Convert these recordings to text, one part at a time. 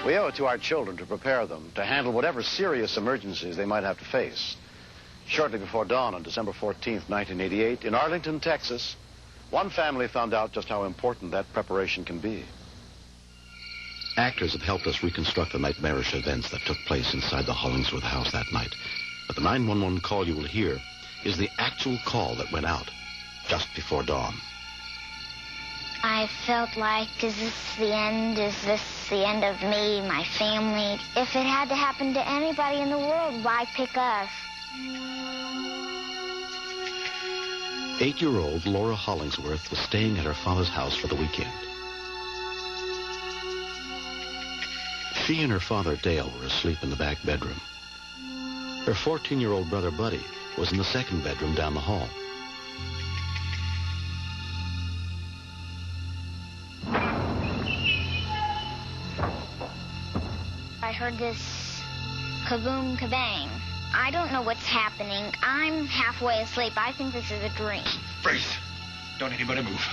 We owe it to our children to prepare them to handle whatever serious emergencies they might have to face. Shortly before dawn on December 14th, 1988, in Arlington, Texas, one family found out just how important that preparation can be. Actors have helped us reconstruct the nightmarish events that took place inside the Hollingsworth house that night. But the 911 call you will hear is the actual call that went out just before dawn. I felt like, is this the end? Is this the end of me, my family? If it had to happen to anybody in the world, why pick us? 8-year-old Laura Hollingsworth was staying at her father's house for the weekend. She and her father, Dale, were asleep in the back bedroom. Her 14-year-old brother, Buddy, was in the second bedroom down the hall. I heard this kaboom, kabang. I don't know what's happening. I'm halfway asleep. I think this is a dream. Freeze. Don't anybody move.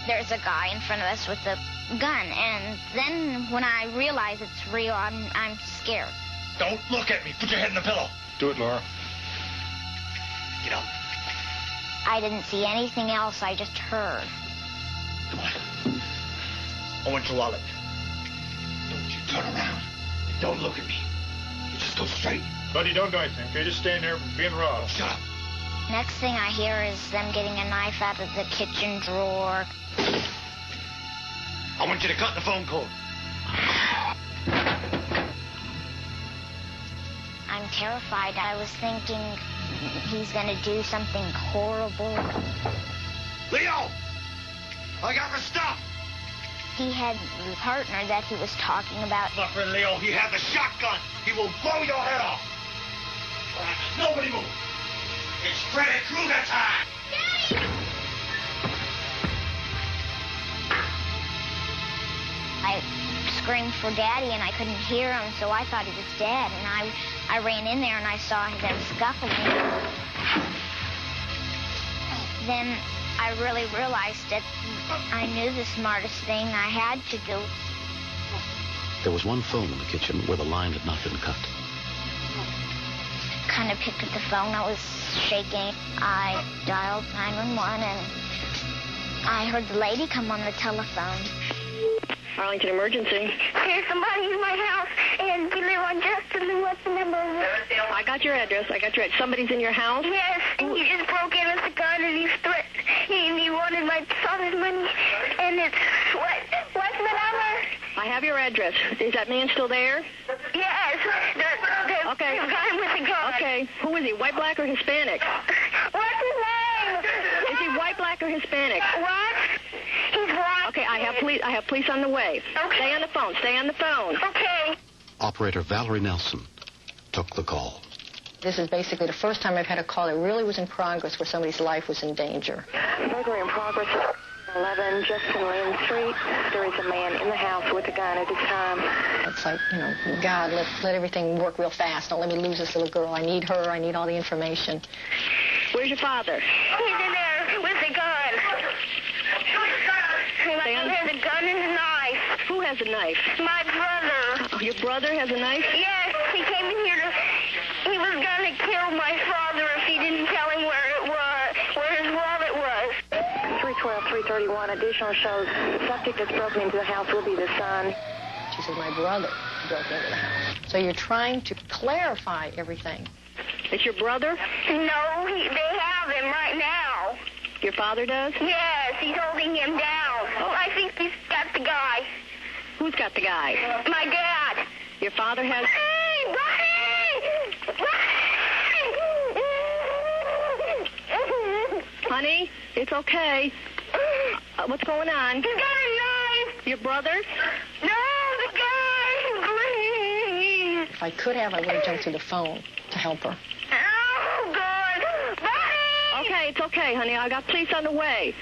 There's a guy in front of us with a gun, and then when I realize it's real, I'm scared. Don't look at me. Put your head in the pillow. Do it, Laura. Get up. I didn't see anything else. I just heard. Come on. I want your wallet. Don't you turn around. Don't look at me. You just go straight. Buddy, don't do anything, okay? Just stand there being robbed. Shut up. Next thing I hear is them getting a knife out of the kitchen drawer. I want you to cut the phone cord. I'm terrified. I was thinking he's going to do something horrible. Leo! I got the stuff! He had the partner that he was talking about. Suffering Leo, he has a shotgun. He will blow your head off. Nobody move. It's Freddy Krueger time. Daddy! I screamed for Daddy, and I couldn't hear him, so I thought he was dead. And I ran in there, and I saw them scuffling. Then I really realized that I knew the smartest thing I had to do. There was one phone in the kitchen where the line had not been cut. Kind of picked up the phone. I was shaking. I dialed 911, and I heard the lady come on the telephone. Arlington emergency. There's somebody in my house, and we live on Justin. What's the number? I got your address. Somebody's in your house? Yes, and he just broke in with a gun, and he's threatened. He wanted my father's money, and it's what's the number? I have your address. Is that man still there? Yes. Okay. The guy with the gun. Okay. Who is he? White, black, or Hispanic? What's his name? Is he white, black, or Hispanic? What? He's white. Okay, I have police on the way. Okay. Stay on the phone. Okay. Operator Valerie Nelson took the call. This is basically the first time I've had a call that really was in progress where somebody's life was in danger. Burglary in progress. 11 Justin Lynn Street. There is a man in the house with a gun at this time. It's like, God, let everything work real fast. Don't let me lose this little girl. I need her. I need all the information. Where's your father? He's in there with the gun. There's a gun and a knife. Who has a knife? My brother. Oh, your brother has a knife? Yes, he came in here he was going to kill my father if he didn't tell him where his wallet was. 312-331, additional shows subject that's broken into the house will be the son. She said, my brother broke into the house. So you're trying to clarify everything. It's your brother? No, they have him right now. Your father does? Yes, he's holding him down. Oh, I think he's got the guy. Who's got the guy? My dad. Your father has... Hey, buddy! Honey, it's okay. What's going on? He's got a knife. Your brother? No, the guy. Please. If I could have, I would have jumped through the phone to help her. Oh, God. Buddy! Okay, it's okay, honey. I got police on the way.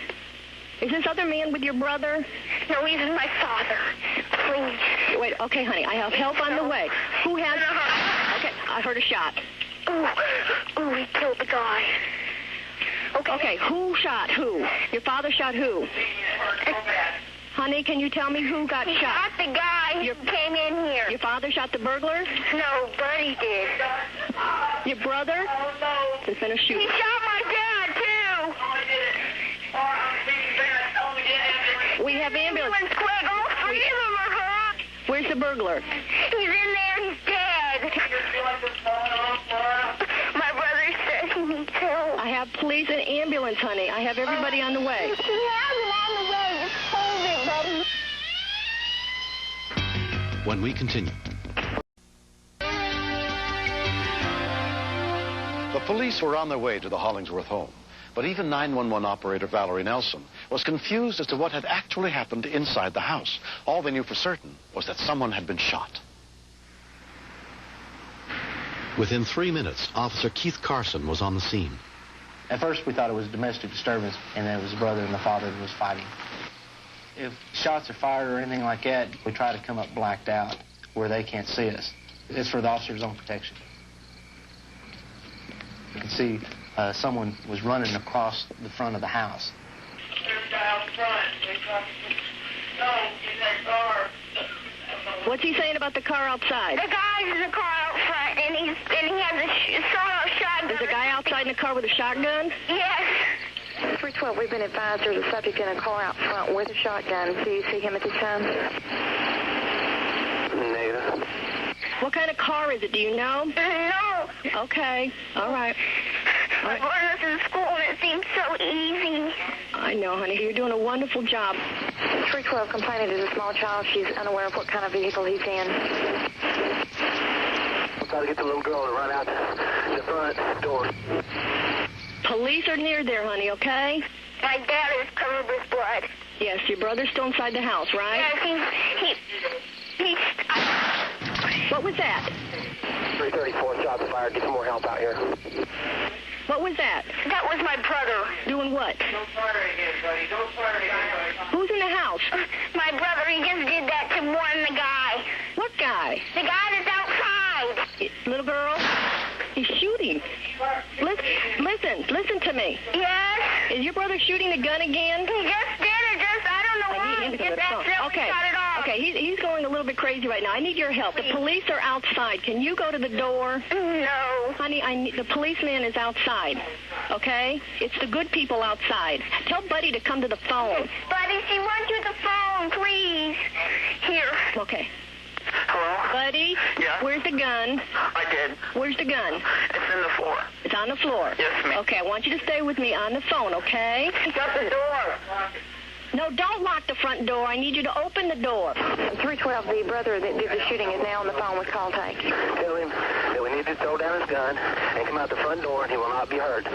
Is this other man with your brother? No, he's my father. Please. Wait, okay, honey. I have help on the way. Who has... Okay, I heard a shot. Oh, he killed the guy. Okay, who shot who? Your father shot who? Honey, can you tell me who got shot? Shot the guy who came in here. Your father shot the burglar? No, Buddy did. Your brother? There's been a He shooting. shot my dad, too. We have ambulance. Quick, all three of them are hurt. Where's the burglar? He's in there. He's dead. My brother says he needs help. I have police and ambulance, honey. I have everybody on the way. He has him on the way. Just hold it, buddy. When we continue. The police were on their way to the Hollingsworth home, but even 911 operator Valerie Nelson was confused as to what had actually happened inside the house. All they knew for certain was that someone had been shot. Within 3 minutes, Officer Keith Carson was on the scene. At first, we thought it was domestic disturbance, and that it was the brother and the father that was fighting. If shots are fired or anything like that, we try to come up blacked out where they can't see us. It's for the officer's own protection. You can see someone was running across the front of the house. What's he saying about the car outside? The guy's in the car out front, and he has a sawed-off shotgun. There's a guy outside in the car with a shotgun? Yes. 312, we've been advised there's a subject in a car out front with a shotgun. Do you see him at this time? Negative. What kind of car is it? Do you know? No. Okay. All right. My brother's in school, and it seems so easy. I know, honey. You're doing a wonderful job. 312, complaining is a small child. She's unaware of what kind of vehicle he's in. We'll try to get the little girl to run out the front door. Police are near there, honey, okay? My dad is covered with blood. Yes, your brother's still inside the house, right? Yes, he's... What was that? 334, shots fired. Get some more help out here. What was that? That was my brother. Doing what? Don't fire again, buddy. Don't fire again, buddy. Who's in the house? My brother, he just did that to warn the guy. What guy? The guy that's outside. Little girl? He's shooting. Listen to me. Yes? Is your brother shooting the gun again? He just did it. I don't know why. He just accidentally shot it off. Okay, he's going a little bit crazy right now. I need your help. The police are outside. Can you go to the door? No. Honey, the policeman is outside, okay? It's the good people outside. Tell Buddy to come to the phone. Buddy, she wants you the phone, please. Here. Okay. Hello? Buddy? Yeah? Where's the gun? I did. Where's the gun? It's in the floor. It's on the floor? Yes, ma'am. Okay, I want you to stay with me on the phone, okay? Shut the door. No, don't lock the front door. I need you to open the door. 312, the brother that did the shooting is now on the phone with call take. Tell him that we need to throw down his gun and come out the front door, and he will not be hurt.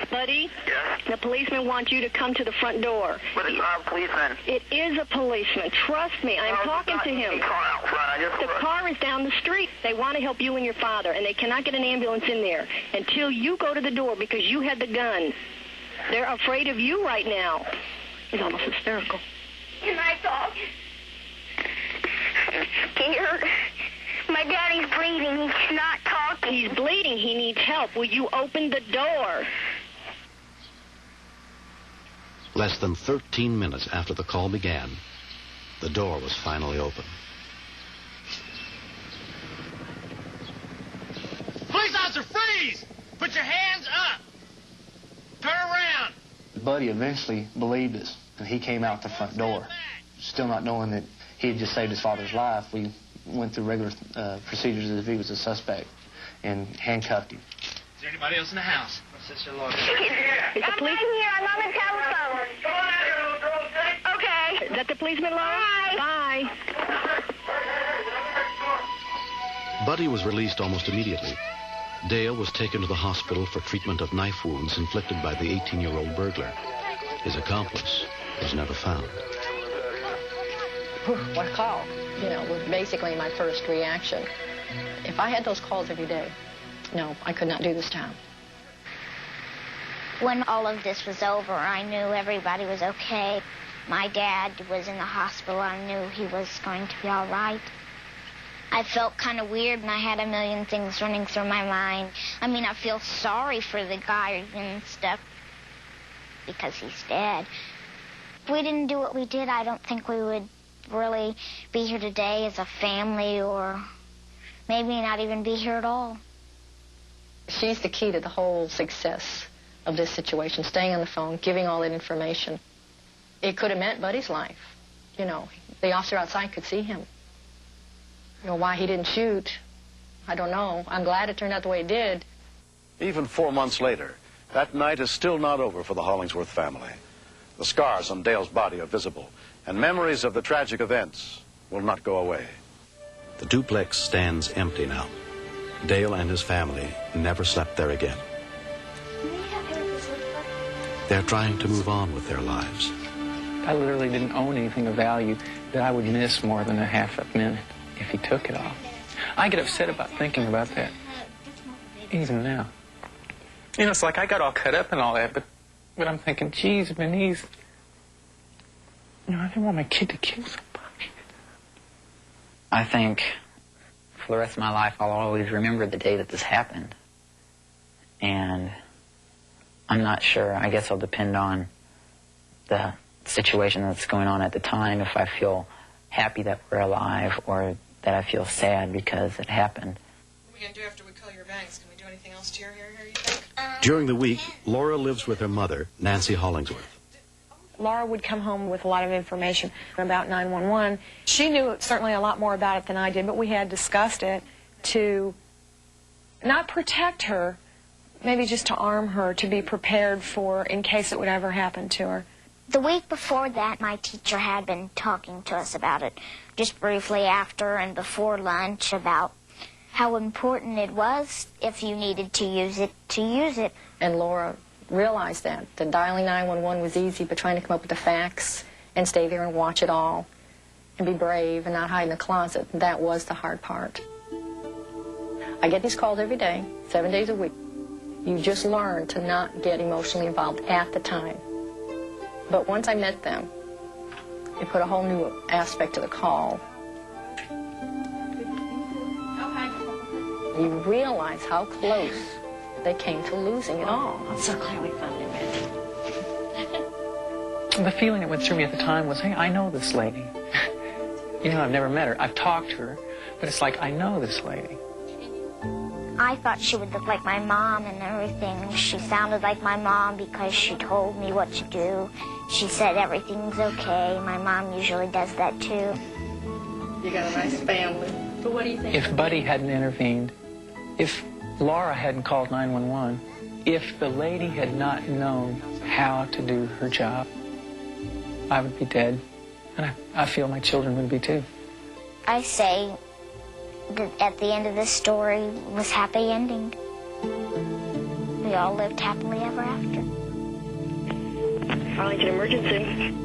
Buddy? Yes? The policeman wants you to come to the front door. But it's not a policeman. It is a policeman. Trust me. I'm talking to him. Car out front. The car is down the street. They want to help you and your father, and they cannot get an ambulance in there until you go to the door because you had the gun. They're afraid of you right now. He's almost hysterical. Can I talk? I'm scared. My daddy's bleeding. He's not talking. He's bleeding. He needs help. Will you open the door? Less than 13 minutes after the call began, the door was finally open. Police officer, freeze! Put your hands up! Turn around! Buddy eventually believed us, and he came out the front door. Still not knowing that he had just saved his father's life, we went through regular procedures as if he was a suspect and handcuffed him. Is there anybody else in the house? My sister Laura. Is the police? I'm right here. I'm on the telephone. Come on out here, little girl. Okay. Is that the policeman, Laura? Bye. Bye. Buddy was released almost immediately. Dale was taken to the hospital for treatment of knife wounds inflicted by the 18-year-old burglar. His accomplice was never found. What a call, was basically my first reaction. If I had those calls every day, no, I could not do this job. When all of this was over, I knew everybody was okay. My dad was in the hospital. I knew he was going to be all right. I felt kind of weird, and I had a million things running through my mind. I mean, I feel sorry for the guy and stuff because he's dead. If we didn't do what we did, I don't think we would really be here today as a family, or maybe not even be here at all. She's the key to the whole success of this situation, staying on the phone, giving all that information. It could have meant Buddy's life. You know, the officer outside could see him. You know, why he didn't shoot, I don't know. I'm glad it turned out the way it did. Even 4 months later, that night is still not over for the Hollingsworth family. The scars on Dale's body are visible, and memories of the tragic events will not go away. The duplex stands empty now. Dale and his family never slept there again. They're trying to move on with their lives. I literally didn't own anything of value that I would miss more than a half a minute if he took it all. I get upset about thinking about that, even now. You know, it's like I got all cut up and all that, but I'm thinking, geez, Denise, you know, I didn't want my kid to kill somebody. I think for the rest of my life, I'll always remember the day that this happened. And I'm not sure. I guess it'll depend on the situation that's going on at the time, if I feel happy that we're alive or that I feel sad because it happened. What are we going to do after we color your bangs? Can we do anything else to your hair here, you think? During the week, Laura lives with her mother, Nancy Hollingsworth. Laura would come home with a lot of information about 911. She knew certainly a lot more about it than I did, but we had discussed it to not protect her, maybe just to arm her, to be prepared for in case it would ever happen to her. The week before that, my teacher had been talking to us about it, just briefly after and before lunch, about how important it was, if you needed to use it, to use it. And Laura realized that dialing 911 was easy, but trying to come up with the facts and stay there and watch it all and be brave and not hide in the closet, that was the hard part. I get these calls every day, 7 days a week. You just learn to not get emotionally involved at the time. But once I met them, it put a whole new aspect to the call. You realize how close they came to losing it all. I'm so glad we finally met. The feeling that went through me at the time was, hey, I know this lady. You know, I've never met her. I've talked to her, but it's like, I know this lady. I thought she would look like my mom and everything. She sounded like my mom because she told me what to do. She said everything's okay. My mom usually does that too. You got a nice family. But what do you think? If Buddy hadn't intervened, if Laura hadn't called 911, if the lady had not known how to do her job, I would be dead. And I feel my children would be too. I say that at the end of this story was happy ending. We all lived happily ever after. Arlington Emergency.